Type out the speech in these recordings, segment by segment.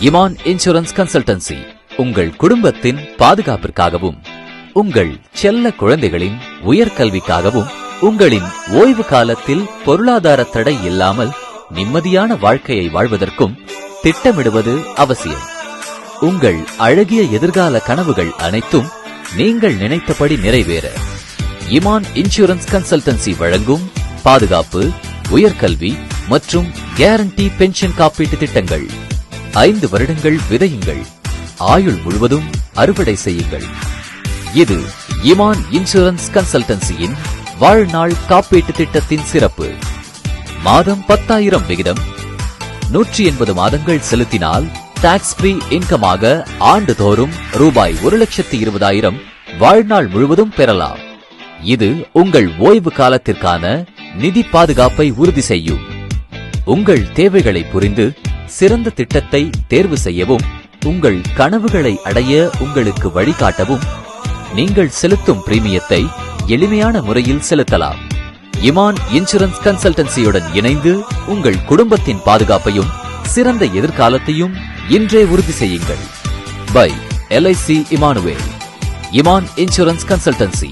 Imman insurance consultancy உங்கள் குடும்பத்தின் பாதுகாப்பிற்காகவும், உங்கள் செல்ல குழந்தைகளின் உயர்கல்விக்காகவும், உங்களின் ஓய்வு காலத்தில் பொருளாதார தடை இல்லாமல் நிம்மதியான வாழ்க்கையை வாழ்வதற்கும் திட்டமிடுவது அவசியம். உங்கள் அழகிய எதிர்கால கனவுகள் அனைத்தும் நீங்கள் நினைத்தபடி நிறைவேற இமான் இன்சூரன்ஸ் கன்சல்டன்சி வழங்கும் பாதுகாப்பு, உயர்கல்வி மற்றும் கேரண்டி பென்ஷன் காப்பீட்டு திட்டங்கள். 5 வருடங்கள் விதையுங்கள், ஆயுள் முழுவதும் அறுவடை செய்யுங்கள். இது இமான் இன்சூரன்ஸ் கன்சல்டன்சியின் வாழ்நாள் காப்பீட்டு திட்டத்தின் சிறப்பு. மாதம் 10,000 விகிதம், 180 மாதங்கள் செலுத்தினால் டாக்ஸ் ஃப்ரீ இன்கமாக ஆண்டுதோறும் ரூபாய் 1,20,000 வாழ்நாள் முழுவதும் பெறலாம். இது உங்கள் ஓய்வு காலத்திற்கான நிதி பாதுகாப்பை உறுதி செய்யும். உங்கள் தேவைகளை புரிந்து சிறந்த திட்டத்தை தேர்வு செய்யவும், உங்கள் கனவுகளை அடைய உங்களுக்கு வழிகாட்டவும், நீங்கள் செலுத்தும் பிரீமியத்தை எளிமையான முறையில் செலுத்தலாம். இமான் இன்சூரன்ஸ் கன்சல்டன்சியுடன் இணைந்து உங்கள் குடும்பத்தின் பாதுகாப்பையும் சிறந்த எதிர்காலத்தையும் இன்றே உறுதி செய்யுங்கள். By LIC Emmanuel. Iman insurance consultancy,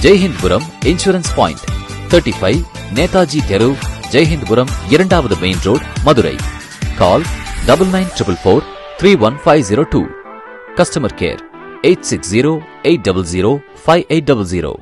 Jaihindpuram insurance point, 35 Netaji தெரு, ஜெய்ஹிந்த்புரம் 2வது main road, Madurai. Call 9944431502. Customer care 8608005800.